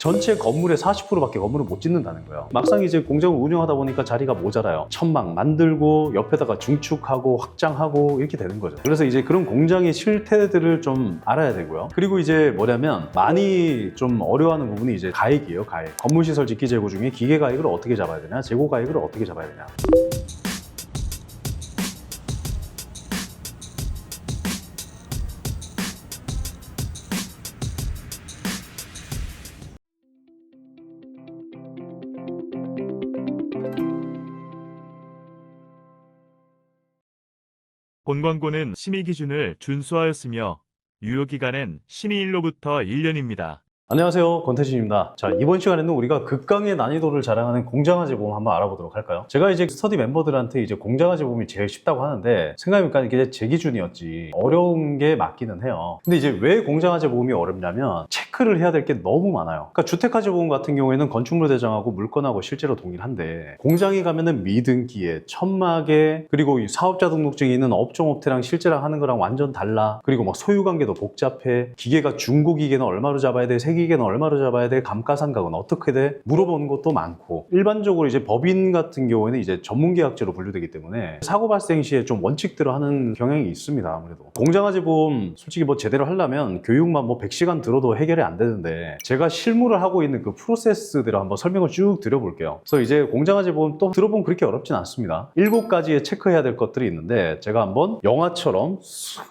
전체 건물의 40%밖에 건물을 못 짓는다는 거예요. 막상 이제 공장을 운영하다 보니까 자리가 모자라요. 천막 만들고 옆에다가 중축하고 확장하고 이렇게 되는 거죠. 그래서 이제 그런 공장의 실태들을 좀 알아야 되고요. 그리고 이제 뭐냐면 많이 좀 어려워하는 부분이 이제 가액이에요. 가액. 건물시설 짓기 재고 중에 기계 가액을 어떻게 잡아야 되냐, 재고 가액을 어떻게 잡아야 되냐. 본 광고는 심의 기준을 준수하였으며 유효기간은 심의일로부터 1년입니다. 안녕하세요, 권태진입니다. 자, 이번 시간에는 우리가 극강의 난이도를 자랑하는 공장화재 보험 한번 알아보도록 할까요? 제가 이제 스터디 멤버들한테 이제 공장화재 보험이 제일 쉽다고 하는데 생각해보니까 이게 제 기준이었지 어려운 게 맞기는 해요. 근데 이제 왜 공장화재 보험이 어렵냐면 체크를 해야 될 게 너무 많아요. 그러니까 주택화재 보험 같은 경우에는 건축물 대장하고 물건하고 실제로 동일한데 공장에 가면은 미등기에 천막에 그리고 이 사업자 등록증이 있는 업종업태랑 실제랑 하는 거랑 완전 달라. 그리고 막 소유관계도 복잡해. 기계가 중고기계는 얼마로 잡아야 돼? 기계는 얼마로 잡아야 돼? 감가상각은 어떻게 돼? 물어보는 것도 많고 일반적으로 이제 법인 같은 경우에는 이제 전문계약제로 분류되기 때문에 사고 발생 시에 좀 원칙대로 하는 경향이 있습니다. 아무래도 공장화재 보험 솔직히 뭐 제대로 하려면 교육만 뭐 100시간 들어도 해결이 안 되는데 제가 실무를 하고 있는 그 프로세스대로 한번 설명을 쭉 드려볼게요. 그래서 이제 공장화재 보험 또 들어보면 그렇게 어렵진 않습니다. 7가지의 체크해야 될 것들이 있는데 제가 한번 영화처럼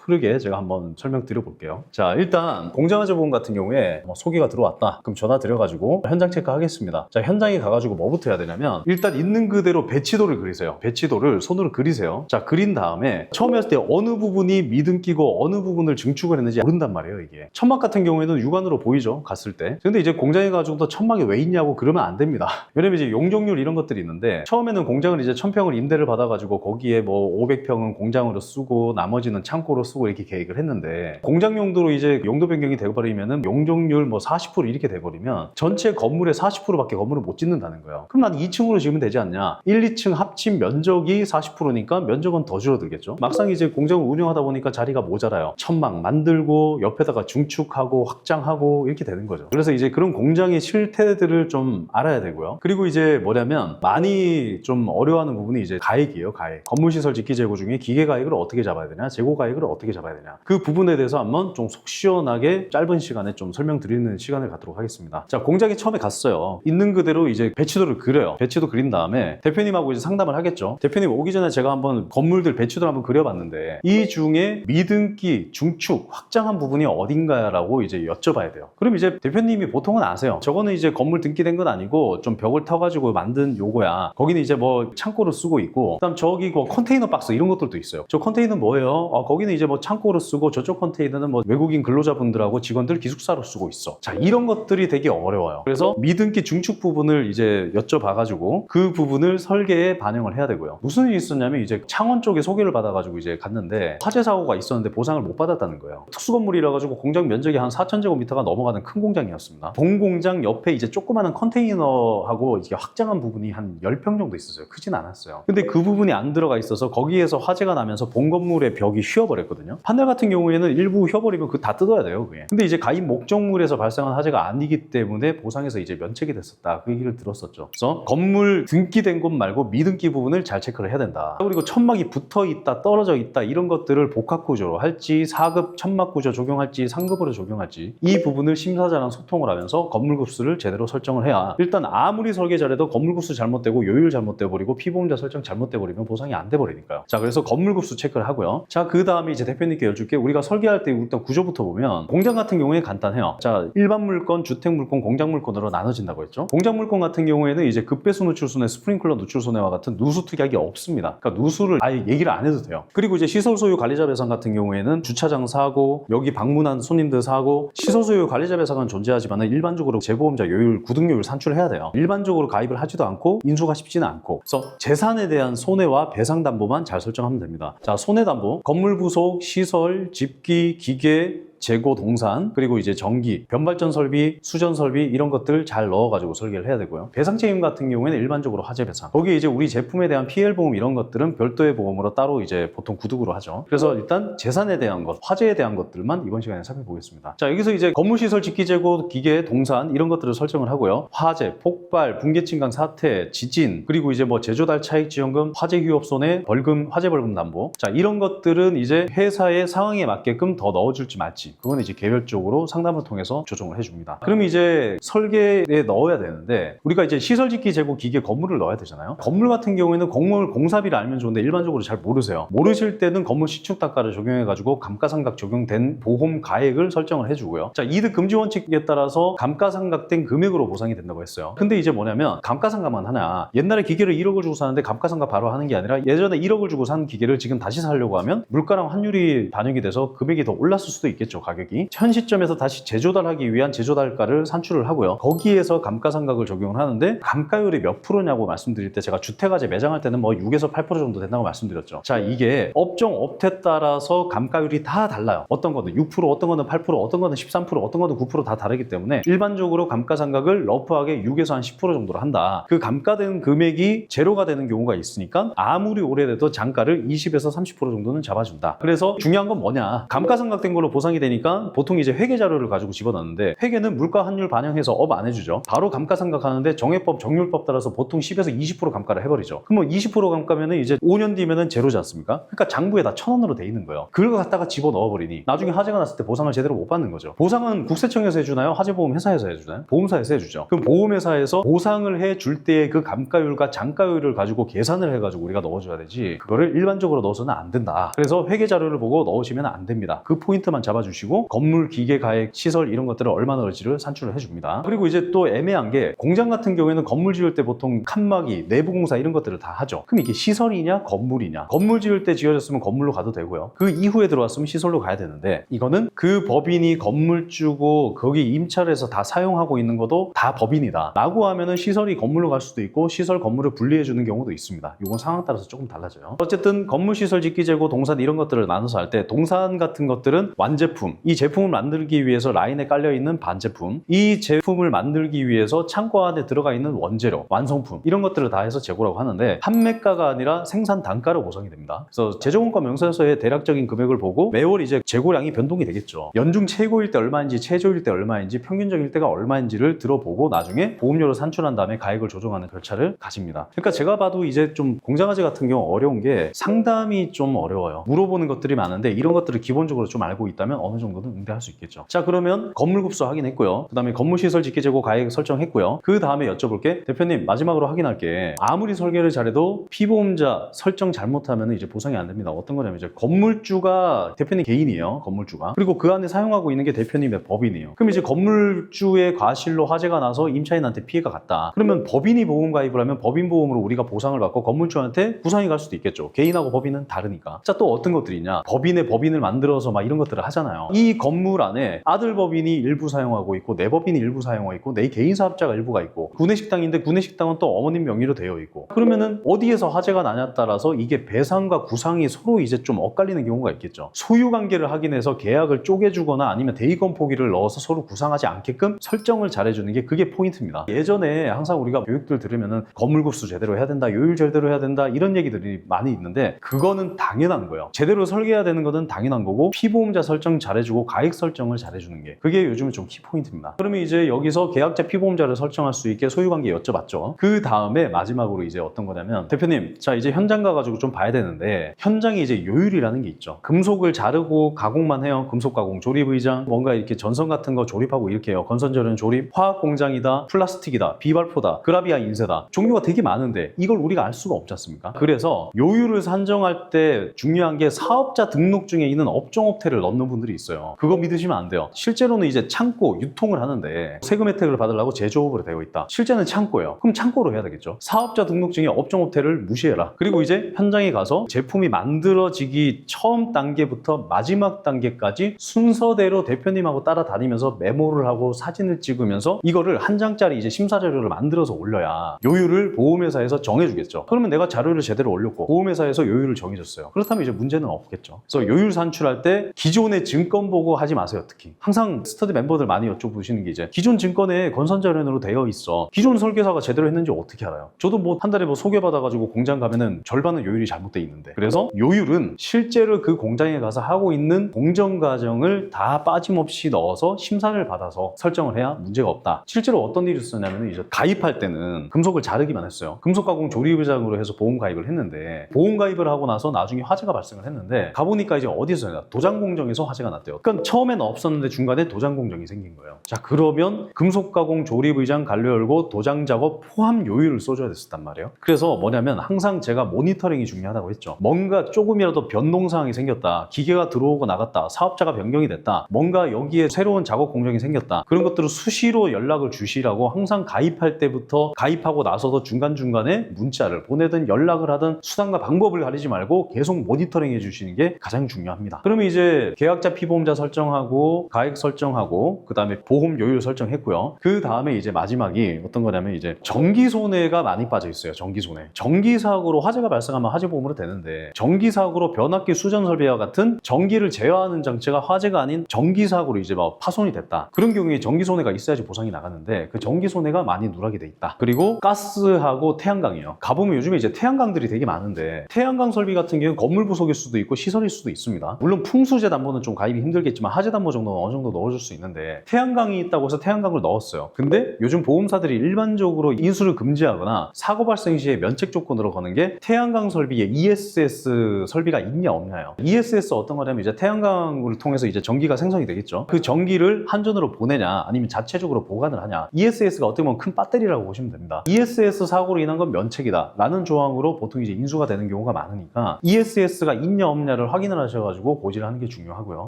흐르게 제가 한번 설명드려볼게요. 자, 일단 공장화재 보험 같은 경우에 소개가 들어왔다. 그럼 전화 드려가지고 현장 체크하겠습니다. 자, 현장에 가가지고 뭐부터 해야 되냐면 일단 있는 그대로 배치도를 그리세요. 배치도를 손으로 그리세요. 자, 그린 다음에 처음에 했을 때 어느 부분이 미등기고 어느 부분을 증축을 했는지 모른단 말이에요. 이게 천막 같은 경우에는 육안으로 보이죠, 갔을 때. 근데 이제 공장에 가지고 천막이 왜 있냐고 그러면 안 됩니다. 왜냐면 이제 용적률 이런 것들이 있는데 처음에는 공장을 이제 1000평을 임대를 받아가지고 거기에 뭐 500평은 공장으로 쓰고 나머지는 창고로 쓰고 이렇게 계획을 했는데 공장 용도로 이제 용도 변경이 되어버리면은 용적률 뭐 40% 이렇게 돼버리면 전체 건물의 40%밖에 건물을 못 짓는다는 거예요. 그럼 난 2층으로 지으면 되지 않냐? 1, 2층 합친 면적이 40%니까 면적은 더 줄어들겠죠. 막상 이제 공장을 운영하다 보니까 자리가 모자라요. 천막 만들고 옆에다가 중축하고 확장하고 이렇게 되는 거죠. 그래서 이제 그런 공장의 실태들을 좀 알아야 되고요. 그리고 이제 뭐냐면 많이 좀 어려워하는 부분이 이제 가액이에요. 가액. 건물시설 짓기 재고 중에 기계 가액을 어떻게 잡아야 되냐, 재고 가액을 어떻게 잡아야 되냐. 그 부분에 대해서 한번 좀 속 시원하게 짧은 시간에 좀 설명드리는 시간을 갖도록 하겠습니다. 자, 공장에 처음에 갔어요. 있는 그대로 이제 배치도를 그려요. 배치도 그린 다음에 대표님하고 이제 상담을 하겠죠. 대표님 오기 전에 제가 한번 건물들 배치도를 한번 그려봤는데 이 중에 미등기, 중축, 확장한 부분이 어딘가라고 이제 여쭤봐야 돼요. 그럼 이제 대표님이 보통은 아세요. 저거는 이제 건물 등기된 건 아니고 좀 벽을 터가지고 만든 요거야. 거기는 이제 뭐 창고로 쓰고 있고 그다음 저기 뭐 컨테이너 박스 이런 것들도 있어요. 저 컨테이너는 뭐예요? 거기는 이제 뭐 창고로 쓰고 저쪽 컨테이너는 뭐 외국인 근로자분들하고 직원들 기숙사로 쓰고 있어. 자, 이런 것들이 되게 어려워요. 그래서 미등기 중축 부분을 이제 여쭤봐가지고 그 부분을 설계에 반영을 해야 되고요. 무슨 일이 있었냐면 이제 창원 쪽에 소개를 받아가지고 이제 갔는데 화재 사고가 있었는데 보상을 못 받았다는 거예요. 특수건물이라 가지고 공장 면적이 한 4000제곱미터가 넘어가는 큰 공장이었습니다. 본공장 옆에 이제 조그마한 컨테이너하고 이게 확장한 부분이 한 10평 정도 있었어요. 크진 않았어요. 근데 그 부분이 안 들어가 있어서 거기에서 화재가 나면서 본 건물의 벽이 휘어버렸거든요. 판넬 같은 경우에는 일부 휘어버리면 그 다 뜯어야 돼요, 그게. 근데 이제 가입 목적물에서 발생한 화재가 아니기 때문에 보상에서 이제 면책이 됐었다. 그 얘기를 들었었죠. 그래서 건물 등기된 곳 말고 미등기 부분을 잘 체크를 해야 된다. 그리고 천막이 붙어 있다, 떨어져 있다 이런 것들을 복합 구조로 할지 4급 천막 구조 적용할지 상급으로 적용할지 이 부분을 심사자랑 소통을 하면서 건물 급수를 제대로 설정을 해야 일단 아무리 설계 잘해도 건물 급수 잘못되고 요율 잘못돼 버리고 피보험자 설정 잘못돼 버리면 보상이 안 돼 버리니까요. 자, 그래서 건물 급수 체크를 하고요. 자, 그 다음에 이제 대표님께 여쭐게 우리가 설계할 때 일단 구조부터 보면 공장 같은 경우에 간단해요. 자, 일반 물건, 주택 물건, 공장 물건으로 나눠진다고 했죠. 공장 물건 같은 경우에는 이제 급배수 누출손해, 스프링클러 누출손해와 같은 누수 특약이 없습니다. 그러니까 누수를 아예 얘기를 안 해도 돼요. 그리고 이제 시설 소유 관리자 배상 같은 경우에는 주차장 사고, 여기 방문한 손님들 사고, 시설 소유 관리자 배상은 존재하지만 일반적으로 재보험자 요율, 구등요율 산출해야 돼요. 일반적으로 가입을 하지도 않고 인수가 쉽지는 않고. 그래서 재산에 대한 손해와 배상 담보만 잘 설정하면 됩니다. 자, 손해 담보, 건물 부속, 시설, 집기, 기계, 재고 동산, 그리고 이제 전기, 변발전 설비, 수전 설비 이런 것들 잘 넣어가지고 설계를 해야 되고요. 배상 책임 같은 경우에는 일반적으로 화재 배상. 거기에 이제 우리 제품에 대한 PL 보험 이런 것들은 별도의 보험으로 따로 이제 보통 구독으로 하죠. 그래서 일단 재산에 대한 것, 화재에 대한 것들만 이번 시간에 살펴보겠습니다. 자, 여기서 이제 건물시설 집기재고, 기계, 동산 이런 것들을 설정을 하고요. 화재, 폭발, 붕괴침강 사태, 지진, 그리고 이제 뭐 제조달 차익지원금, 화재 휴업 손해, 벌금, 화재 벌금 담보. 자, 이런 것들은 이제 회사의 상황에 맞게끔 더 넣어줄지 말지, 그건 이제 개별적으로 상담을 통해서 조정을 해줍니다. 그럼 이제 설계에 넣어야 되는데, 우리가 이제 시설 집기 재고 기계 건물을 넣어야 되잖아요. 건물 같은 경우에는 건물 공사비를 알면 좋은데 일반적으로 잘 모르세요. 모르실 때는 건물 시축단가를 적용해가지고 감가상각 적용된 보험 가액을 설정을 해주고요. 자, 이득 금지 원칙에 따라서 감가상각된 금액으로 보상이 된다고 했어요. 근데 이제 뭐냐면 감가상각만 하냐, 옛날에 기계를 1억을 주고 사는데 감가상각 바로 하는 게 아니라 예전에 1억을 주고 산 기계를 지금 다시 사려고 하면 물가랑 환율이 반영이 돼서 금액이 더 올랐을 수도 있겠죠. 가격이 현 시점에서 다시 재조달하기 위한 재조달가를 산출을 하고요. 거기에서 감가상각을 적용을 하는데, 감가율이 몇 프로냐고 말씀드릴 때 제가 주택화재 매장할 때는 뭐 6에서 8% 정도 된다고 말씀드렸죠. 자, 이게 업종 업태에 따라서 감가율이 다 달라요. 어떤 거는 6%, 어떤 거는 8%, 어떤 거는 13%, 어떤 거는 9% 다 다르기 때문에 일반적으로 감가상각을 러프하게 6에서 한 10% 정도로 한다. 그 감가된 금액이 제로가 되는 경우가 있으니까 아무리 오래돼도 장가를 20에서 30% 정도는 잡아준다. 그래서 중요한 건 뭐냐, 감가상각된 걸로 보상이 되니까 보통 이제 회계 자료를 가지고 집어넣는데, 회계는 물가 환율 반영해서 업 안 해주죠. 바로 감가상각하는데 정해법 정률법 따라서 보통 10에서 20% 감가를 해버리죠. 그럼 20% 감가면은 이제 5년 뒤면은 제로지 않습니까? 그러니까 장부에 다 1,000원으로 돼 있는 거예요. 그걸 갖다가 집어 넣어버리니 나중에 화재가 났을 때 보상을 제대로 못 받는 거죠. 보상은 국세청에서 해주나요? 화재보험 회사에서 해주나요? 보험사에서 해주죠. 그럼 보험회사에서 보상을 해줄 때의 그 감가율과 장가율을 가지고 계산을 해가지고 우리가 넣어줘야 되지, 그거를 일반적으로 넣어서는 안 된다. 그래서 회계 자료를 보고 넣으시면 안 됩니다. 그 포인트만 잡아주시고 건물, 기계, 가액, 시설 이런 것들을 얼마 넣을지를 산출을 해줍니다. 그리고 이제 또 애매한 게, 공장 같은 경우에는 건물 지을 때 보통 칸막이, 내부 공사 이런 것들을 다 하죠. 그럼 이게 시설이냐 건물이냐, 건물 지을 때 지어졌으면 건물로 가도 되고요. 그 이후에 들어왔으면 시설로 가야 되는데, 이거는 그 법인이 건물주고 거기 임차를 해서 다 사용하고 있는 것도 다 법인이다 라고 하면은 시설이 건물로 갈 수도 있고 시설 건물을 분리해 주는 경우도 있습니다. 이건 상황 따라서 조금 달라져요. 어쨌든 건물 시설 집기 재고 동산 이런 것들을 나눠서 할 때, 동산 같은 것들은 완제품, 이 제품을 만들기 위해서 라인에 깔려 있는 반제품, 이 제품을 만들기 위해서 창고 안에 들어가 있는 원재료, 완성품 이런 것들을 다 해서 재고라고 하는데, 판매가가 아니라 생산 단가로 보상이 됩니다. 그래서 제조공과 명세서의 대략적인 금액을 보고 매월 이제 재고량이 변동이 되겠죠. 연중 최고일 때 얼마인지, 최저일 때 얼마인지, 평균적일 때가 얼마인지를 들어보고 나중에 보험료를 산출한 다음에 가액을 조정하는 절차를 가집니다. 그러니까 제가 봐도 이제 좀 공장화재 같은 경우 어려운 게 상담이 좀 어려워요. 물어보는 것들이 많은데 이런 것들을 기본적으로 좀 알고 있다면 어느 정도는 응대할 수 있겠죠. 자, 그러면 건물급수 확인했고요. 그 다음에 건물시설 집기재고 가액 설정했고요. 그 다음에 여쭤볼게, 대표님 마지막으로 확인할게, 아무리 설계를 잘해도 피보험자 설정 잘못하면 이제 보상이 안 됩니다. 어떤 거냐면, 이제 건물주가 대표님 개인이에요. 건물주가. 그리고 그 안에 사용하고 있는 게 대표님의 법인이에요. 그럼 이제 건물주의 과실로 화재가 나서 임차인한테 피해가 갔다. 그러면 법인이 보험 가입을 하면 법인 보험으로 우리가 보상을 받고 건물주한테 구상이 갈 수도 있겠죠. 개인하고 법인은 다르니까. 자, 또 어떤 것들이 있냐, 법인의 법인을 만들어서 막 이런 것들을 하잖아요. 이 건물 안에 아들 법인이 일부 사용하고 있고 내 법인이 일부 사용하고 있고 내 개인 사업자가 일부가 있고, 구내식당인데 구내식당은 또 어머님 명의로 되어 있고, 그러면은 어디에서 화재가 나냐에 따라서 이게 배상과 구상이 서로 이제 좀 엇갈리는 경우가 있겠죠. 소유관계를 확인해서 계약을 쪼개주거나 아니면 대의권 포기를 넣어서 서로 구상하지 않게끔 설정을 잘해주는 게 그게 포인트입니다. 예전에 항상 우리가 교육들 들으면은 건물급수 제대로 해야 된다, 요율 제대로 해야 된다 이런 얘기들이 많이 있는데, 그거는 당연한 거예요. 제대로 설계해야 되는 거는 당연한 거고, 피보험자 설정 잘해주고 가액 설정을 잘해주는 게 그게 요즘은 좀 키포인트입니다. 그러면 이제 여기서 계약자 피보험자를 설정할 수 있게 소유관계 여쭤봤죠. 그 다음에 마지막으로 이제 어떤 거냐면, 대표님 자 이제 현장 가가지고 좀 봐야 되는데, 현장에 이제 요율이라는 게 있죠. 금속을 자르고 가공만 해요. 금속 가공, 조립 의장, 뭔가 이렇게 전선 같은 거 조립하고 이렇게 해요. 건선절연 조립, 화학 공장이다, 플라스틱이다, 비발포다, 그라비아 인쇄다, 종류가 되게 많은데 이걸 우리가 알 수가 없지 않습니까? 그래서 요율을 산정할 때 중요한 게 사업자 등록증에 있는 업종업태를 넣는 분들이 있어요. 그거 믿으시면 안 돼요. 실제로는 이제 창고 유통을 하는데 세금 혜택을 받으려고 제조업으로 되어 있다. 실제는 창고예요. 그럼 창고로 해야 되겠죠. 사업자 등록증에 업종업태를 무시해라. 그리고 이제 현장에 가서 제품이 만들어지기 처음 단계부터 마지막 단계까지 순서대로 대표님하고 따라다니면서 메모를 하고 사진을 찍으면서 이거를 한 장짜리 이제 심사자료를 만들어서 올려야 요율을 보험회사에서 정해주겠죠. 그러면 내가 자료를 제대로 올렸고 보험회사에서 요율을 정해줬어요. 그렇다면 이제 문제는 없겠죠. 그래서 요율 산출할 때 기존의 증 증권 보고 하지 마세요. 특히 항상 스터디 멤버들 많이 여쭤보시는 게 이제 기존 증권에 건선자료로 되어 있어. 기존 설계사가 제대로 했는지 어떻게 알아요? 저도 뭐 한 달에 뭐 소개받아가지고 공장 가면은 절반은 요율이 잘못돼 있는데, 그래서 요율은 실제로 그 공장에 가서 하고 있는 공정 과정을 다 빠짐없이 넣어서 심사를 받아서 설정을 해야 문제가 없다. 실제로 어떤 일이 있었냐면 이제 가입할 때는 금속을 자르기만 했어요. 금속 가공 조립의장으로 해서 보험 가입을 했는데, 보험 가입을 하고 나서 나중에 화재가 발생을 했는데 가보니까 이제 어디서 났냐, 도장 공정에서 화재가 났대요. 그러니까 처음에는 없었는데 중간에 도장 공정이 생긴 거예요. 자, 그러면 금속 가공 조립의장 갈려 열고 도장 작업 포함 요율을 써줘야 됐었단 말이에요. 그래서 뭐냐면 항상 제가 모니터링이 중요하다고 했죠. 뭔가 조금이라도 변동 사항이 생겼다, 기계가 들어오고 나갔다, 사업자가 변경이 됐다, 뭔가 여기에 새로운 작업 공정이 생겼다, 그런 것들을 수시로 연락을 주시라고 항상 가입할 때부터, 가입하고 나서도 중간중간에 문자를 보내든 연락을 하든 수단과 방법을 가리지 말고 계속 모니터링 해주시는 게 가장 중요합니다. 그러면 이제 계약자 피보험자 설정하고 가액 설정하고 그 다음에 보험 요율 설정했고요. 그 다음에 이제 마지막이 어떤 거냐면 이제 전기 손해가 많이 빠져 있어요. 전기 손해. 전기 사고로 화재가 발생하면 화재 보험으로 되는데, 전기 사고로 변압기 수전 설비와 같은 전기를 제어하는 장치가 화재가 아닌 전기 사고로 이제 막 파손이 됐다. 그런 경우에 전기 손해가 있어야지 보상이 나가는데 그 전기 손해가 많이 누락이 돼 있다. 그리고 가스하고 태양광이에요. 가보면 요즘에 이제 태양광들이 되게 많은데, 태양광 설비 같은 경우는 건물 부속일 수도 있고 시설일 수도 있습니다. 물론 풍수재 담보는 좀 가입이 힘들겠지만 하재 담보 정도는 어느 정도 넣어줄 수 있는데, 태양광이 있다고 해서 태양광을 넣었어요. 근데 요즘 보험사들이 일반적으로 인수를 금지하거나 사고 발생 시에 면책 조건으로 거는 게 태양광 설비에 ESS 설비가 있냐 없냐요. ESS 어떤 거냐면 이제 태양광을 통해서 이제 전기가 생성이 되겠죠. 그 전기를 한전으로 보내냐 아니면 자체적으로 보관을 하냐. ESS가 어떻게 보면 큰 배터리라고 보시면 됩니다. ESS 사고로 인한 건 면책이다 라는 조항으로 보통 이제 인수가 되는 경우가 많으니까 ESS가 있냐 없냐를 확인을 하셔가지고 고지를 하는 게 중요하고요.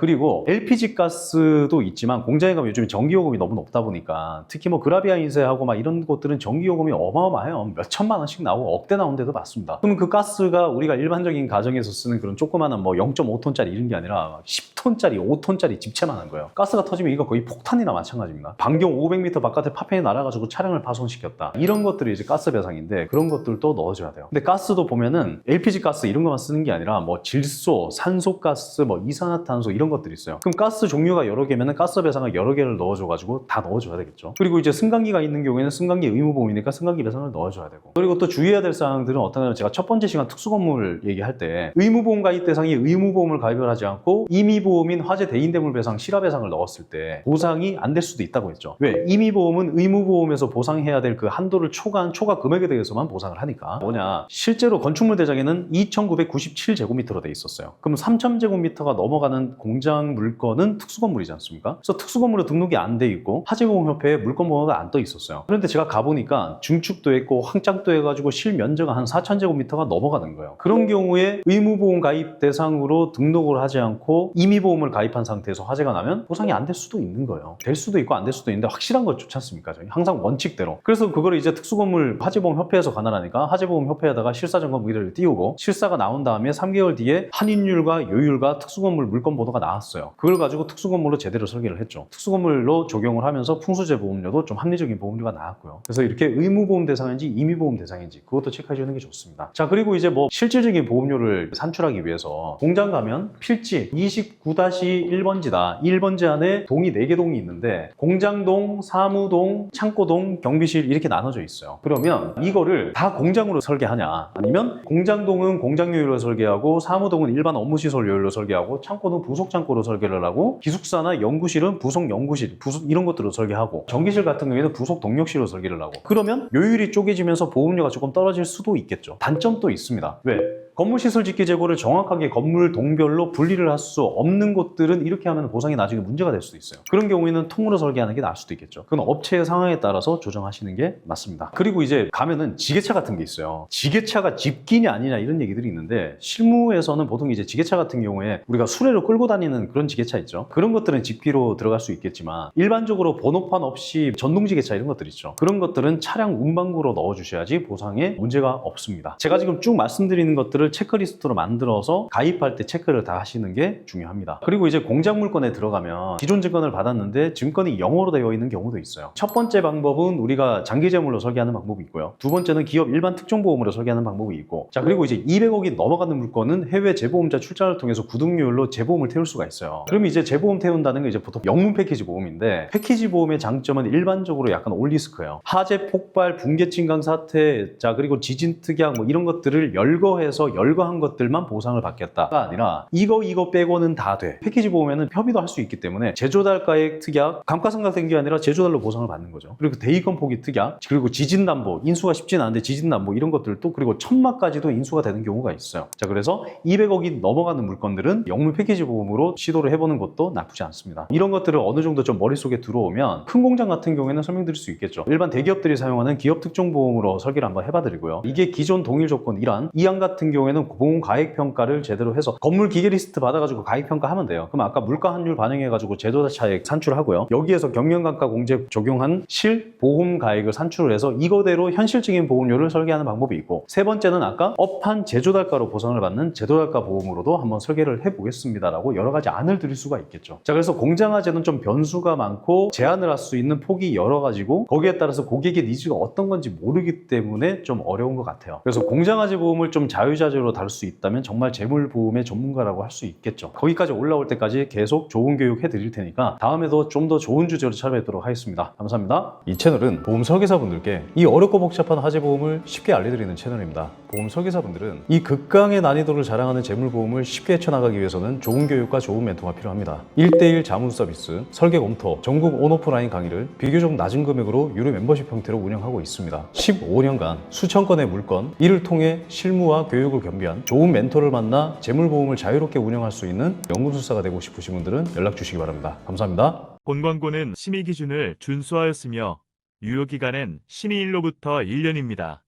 그리고 LPG 가스도 있지만 공장에 가면 요즘에 전기요금이 너무 높다 보니까 특히 뭐 그라비아 인쇄하고 막 이런 곳들은 전기요금이 어마어마해요. 몇 천만 원씩 나오고 억대 나온 데도 많습니다. 그럼 그 가스가 우리가 일반적인 가정에서 쓰는 그런 조그마한 뭐 0.5톤짜리 이런 게 아니라 10톤짜리, 5톤짜리 집채만한 거예요. 가스가 터지면 이거 거의 폭탄이나 마찬가지입니다. 반경 500m 바깥에 파편이 날아가지고 차량을 파손시켰다. 이런 것들이 이제 가스 배상인데 그런 것들도 넣어줘야 돼요. 근데 가스도 보면은 LPG 가스 이런 것만 쓰는 게 아니라 뭐 질소, 산소가스, 뭐 이산화탄소 이런 것들이 있어요. 그럼 가스 종류가 여러 개면은 가스 배상을 여러 개를 넣어줘가지고 다 넣어줘야 되겠죠. 그리고 이제 승강기가 있는 경우에는 승강기 의무보험이니까 승강기 배상을 넣어줘야 되고, 그리고 또 주의해야 될 사항들은 어떤 거냐면 제가 첫 번째 시간 특수건물 얘기할 때 의무보험 가입 대상이 의무보험을 가입을 하지 않고 임의보험인 화재 대인대물 배상, 실화배상을 넣었을 때 보상이 안 될 수도 있다고 했죠. 왜? 임의보험은 의무보험에서 보상해야 될 그 한도를 초과한 초과 금액에 대해서만 보상을 하니까. 뭐냐, 실제로 건축물 대장에는 2997제곱미터로 돼 있었어요. 그럼 3000제곱미터가 넘어가는 공장 물건은 특수건물이지 않습니까? 그래서 특수건물로 등록이 안 돼 있고 화재보험협회에 물건번호가 안 떠 있었어요. 그런데 제가 가보니까 중축도 했고 확장도 해가지고 실면적은 한 4000제곱미터가 넘어가는 거예요. 그런 경우에 의무보험 가입 대상으로 등록을 하지 않고 임의보험을 가입한 상태에서 화재가 나면 보상이 안 될 수도 있는 거예요. 될 수도 있고 안 될 수도 있는데 확실한 거 좋지 않습니까? 저희 항상 원칙대로. 그래서 그걸 이제 특수건물 화재보험협회에서 관할하니까 화재보험협회에다가 실사점검 의뢰를 띄우고, 실사가 나온 다음에 3개월 뒤에 한인율과 요율과 특수건물 물건번호가 나왔어요. 그걸 가지고 특수건물로 제대로 설계를 했죠. 특수건물로 적용을 하면서 풍수재 보험료도 좀 합리적인 보험료가 나왔고요. 그래서 이렇게 의무보험 대상인지 임의보험 대상인지 그것도 체크해 주는 게 좋습니다. 자, 그리고 이제 뭐 실질적인 보험료를 산출하기 위해서 공장 가면 필지 29-1번지다. 1번지 안에 동이 4개 동이 있는데 공장동, 사무동, 창고동, 경비실 이렇게 나눠져 있어요. 그러면 이거를 다 공장으로 설계하냐, 아니면 공장동은 공장요율로 설계하고 사무동은 일반 업무시설 요율로 설계하고 창고는 부속창고로 설계를 하고 기숙사나 연구실은 부속연구실, 이런 것들로 설계하고 전기실 같은 경우에는 부속동력실로 설계를 하고, 그러면 요율이 쪼개지면서 보험료가 조금 떨어질 수도 있겠죠. 단점도 있습니다. 왜? 건물시설 짓기 재고를 정확하게 건물 동별로 분리를 할 수 없는 곳들은 이렇게 하면 보상이 나중에 문제가 될 수도 있어요. 그런 경우에는 통으로 설계하는 게 나을 수도 있겠죠. 그건 업체의 상황에 따라서 조정하시는 게 맞습니다. 그리고 이제 가면은 지게차 같은 게 있어요. 지게차가 집기냐 아니냐 이런 얘기들이 있는데, 실무에서는 보통 이제 지게차 같은 경우에 우리가 수레로 끌고 다니는 그런 지게차 있죠. 그런 것들은 집기로 들어갈 수 있겠지만 일반적으로 번호판 없이 전동지게차 이런 것들 있죠. 그런 것들은 차량 운반구로 넣어주셔야지 보상에 문제가 없습니다. 제가 지금 쭉 말씀드리는 것들을 것들을 체크리스트로 만들어서 가입할 때 체크를 다 하시는 게 중요합니다. 그리고 이제 공작 물건에 들어가면 기존 증권을 받았는데 증권이 영어로 되어 있는 경우도 있어요. 첫 번째 방법은 우리가 장기재물로 설계하는 방법이 있고요. 두 번째는 기업 일반 특종보험으로 설계하는 방법이 있고, 자 그리고 이제 200억이 넘어가는 물건은 해외 재보험자 출자를 통해서 구독료율로 재보험을 태울 수가 있어요. 그럼 이제 재보험 태운다는 게 이제 보통 영문 패키지 보험인데, 패키지 보험의 장점은 일반적으로 약간 올리스크예요. 화재, 폭발, 붕괴, 침강 사태, 자 그리고 지진 특약 뭐 이런 것들을 열거해서 열거한 것들만 보상을 받겠다가 아니라 이거 빼고는 다 돼. 패키지 보험에는 협의도 할 수 있기 때문에 제조달가액 특약, 감가상각된 게 아니라 제조달로 보상을 받는 거죠. 그리고 대이권 포기 특약, 그리고 지진담보, 인수가 쉽진 않은데 지진담보 이런 것들도, 그리고 천막까지도 인수가 되는 경우가 있어요. 자 그래서 200억이 넘어가는 물건들은 영문 패키지 보험으로 시도를 해보는 것도 나쁘지 않습니다. 이런 것들을 어느 정도 좀 머릿속에 들어오면 큰 공장 같은 경우에는 설명드릴 수 있겠죠. 일반 대기업들이 사용하는 기업 특종 보험으로 설계를 한번 해봐드리고요. 이게 기존 동일 조건 1항, 2항 같은 경우에는 보험 가액 평가를 제대로 해서 건물 기계 리스트 받아가지고 가액 평가하면 돼요. 그럼 아까 물가 환율 반영해가지고 제조사 차액 산출하고요. 여기에서 경영감가 공제 적용한 실 보험 가액을 산출을 해서 이거대로 현실적인 보험료를 설계하는 방법이 있고, 세 번째는 아까 업한 제조달가로 보상을 받는 제조달가 보험으로도 한번 설계를 해보겠습니다라고 여러 가지 안을 드릴 수가 있겠죠. 자 그래서 공장화재는 좀 변수가 많고 제한을 할 수 있는 폭이 여러 가지고, 거기에 따라서 고객의 니즈가 어떤 건지 모르기 때문에 좀 어려운 것 같아요. 그래서 공장화재 보험을 좀 자유자재로 다룰 수 있다면 정말 재물보험의 전문가라고 할 수 있겠죠. 거기까지 올라올 때까지 계속 좋은 교육 해드릴 테니까 다음에도 좀 더 좋은 주제로 찾아뵙도록 하겠습니다. 감사합니다. 이 채널은 보험 설계사분들께 이 어렵고 복잡한 화재보험을 쉽게 알려드리는 채널입니다. 보험 설계사분들은 이 극강의 난이도를 자랑하는 재물보험을 쉽게 헤쳐나가기 위해서는 좋은 교육과 좋은 멘토가 필요합니다. 1:1 자문 서비스, 설계 검토, 전국 온오프라인 강의를 비교적 낮은 금액으로 유료 멤버십 형태로 운영하고 있습니다. 15년간 수천 건의 물건, 이를 통해 실무와 교육을 겸비한 좋은 멘토를 만나 재물보험을 자유롭게 운영할 수 있는 연금술사가 되고 싶으신 분들은 연락 주시기 바랍니다. 감사합니다. 본 광고는 심의 기준을 준수하였으며 유효기간은 심의 일로부터 1년입니다.